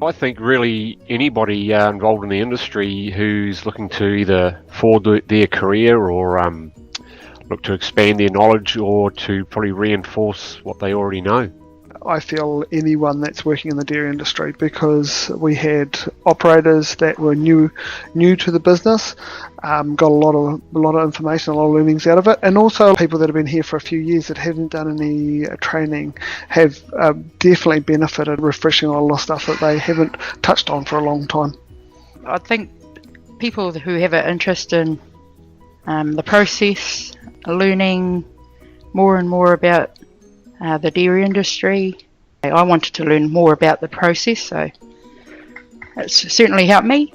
I think really anybody involved in the industry who's looking to either forward their career or look to expand their knowledge or to probably reinforce what they already know. I feel anyone that's working in the dairy industry, because we had operators that were new to the business, got a lot of information, a lot of learnings out of it, and also people that have been here for a few years that haven't done any training have definitely benefited, refreshing a lot of stuff that they haven't touched on for a long time. I think people who have an interest in the process, learning more and more about the dairy industry. I wanted to learn more about the process, so it's certainly helped me.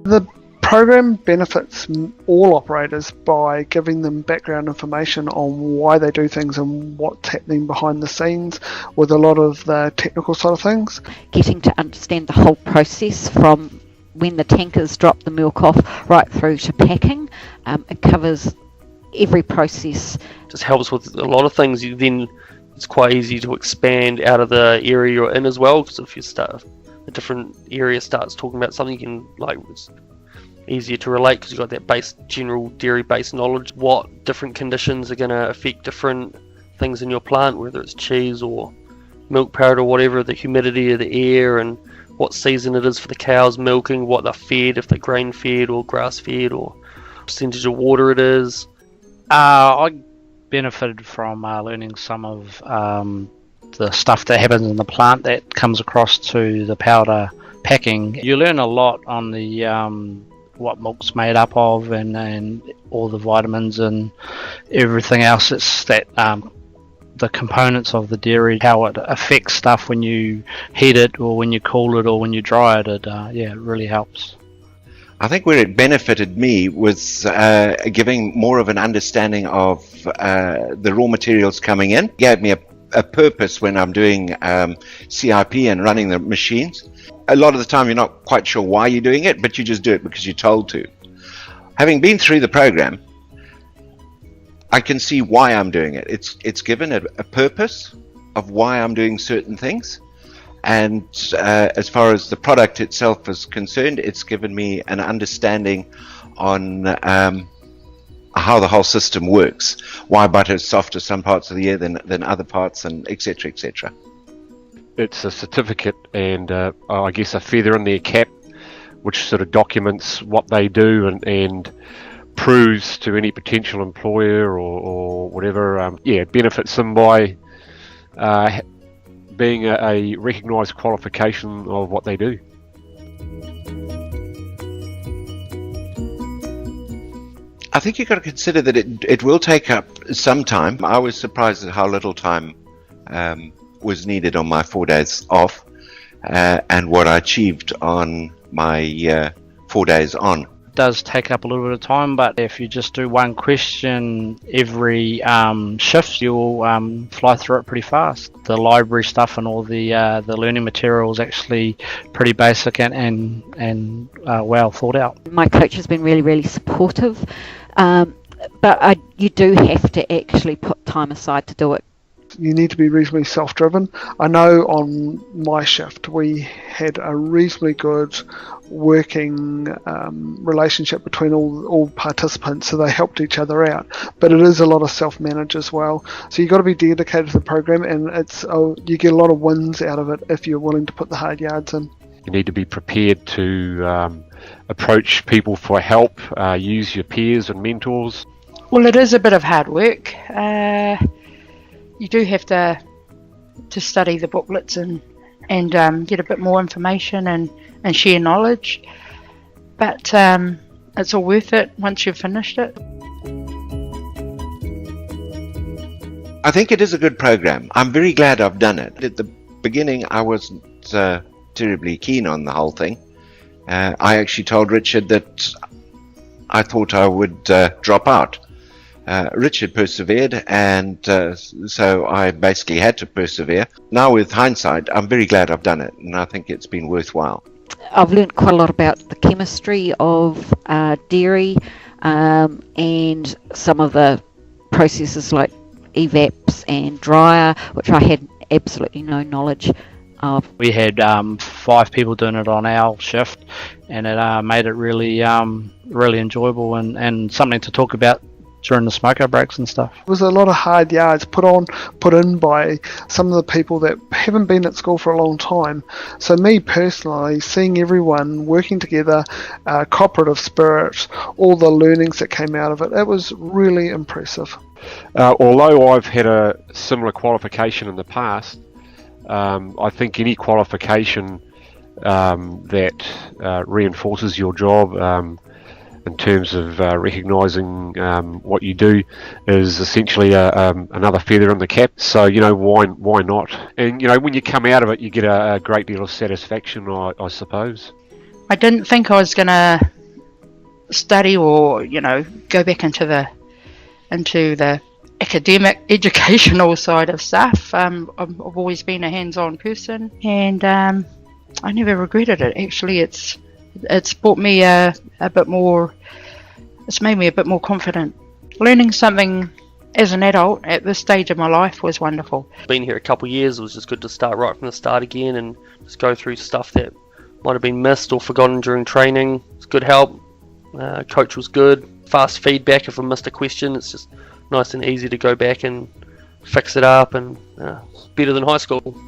The program benefits all operators by giving them background information on why they do things and what's happening behind the scenes with a lot of the technical side of things. Getting to understand the whole process from when the tankers drop the milk off right through to packing. It covers every process. Just helps with a lot of things. Then it's quite easy to expand out of the area you're in as well, because if you start a different area starts talking about something, you can it's easier to relate because you've got that general dairy based knowledge, what different conditions are going to affect different things in your plant, whether it's cheese or milk powder or whatever, the humidity of the air and what season it is for the cows milking, what they're fed, if they're grain fed or grass fed, or percentage of water it is. I benefited from learning some of the stuff that happens in the plant that comes across to the powder packing. You learn a lot on the what milk's made up of and all the vitamins and everything else. It's that the components of the dairy, how it affects stuff when you heat it or when you cool it or when you dry it. It really helps. I think where it benefited me was giving more of an understanding of the raw materials coming in. It gave me a purpose when I'm doing CIP and running the machines. A lot of the time you're not quite sure why you're doing it, but you just do it because you're told to. Having been through the program, I can see why I'm doing it. It's given a purpose of why I'm doing certain things. And as far as the product itself is concerned, it's given me an understanding on how the whole system works, why butter is softer some parts of the year than other parts, and etc. etc. It's a certificate and I guess a feather in their cap, which sort of documents what they do and proves to any potential employer or whatever. It benefits them by being a recognised qualification of what they do. I think you've got to consider that it will take up some time. I was surprised at how little time was needed on my 4 days off and what I achieved on my 4 days on. It does take up a little bit of time, but if you just do one question every shift, you'll fly through it pretty fast. The library stuff and all the learning material is actually pretty basic and well thought out. My coach has been really, really supportive, but you do have to actually put time aside to do it. You need to be reasonably self-driven. I know on my shift we had a reasonably good working relationship between all participants, so they helped each other out. But it is a lot of self-manage as well. So you've got to be dedicated to the program, and you get a lot of wins out of it if you're willing to put the hard yards in. You need to be prepared to approach people for help, use your peers and mentors. Well, it is a bit of hard work. You do have to study the booklets and get a bit more information and share knowledge, but it's all worth it once you've finished it. I think it is a good program. I'm very glad I've done it. At the beginning I wasn't terribly keen on the whole thing. I actually told Richard that I thought I would drop out. Richard persevered, and so I basically had to persevere. Now with hindsight, I'm very glad I've done it, and I think it's been worthwhile. I've learnt quite a lot about the chemistry of dairy and some of the processes like evaps and dryer, which I had absolutely no knowledge of. We had 5 people doing it on our shift, and it made it really really enjoyable and something to talk about during the smoker breaks and stuff. There was a lot of hard yards put in by some of the people that haven't been at school for a long time. So me personally, seeing everyone working together, cooperative spirit, all the learnings that came out of it, it was really impressive. Although I've had a similar qualification in the past, I think any qualification that reinforces your job in terms of recognising what you do is essentially another feather in the cap. So why not? And when you come out of it, you get a great deal of satisfaction, I suppose. I didn't think I was going to study or go back into the academic educational side of stuff. I've always been a hands-on person, and I never regretted it. Actually, it's brought me a bit more. It's made me a bit more confident. Learning something as an adult at this stage of my life was wonderful. Been here a couple of years, it was just good to start right from the start again and just go through stuff that might have been missed or forgotten during training. It's good help. Coach was good. Fast feedback if I missed a question. It's just nice and easy to go back and fix it up, and it's better than high school.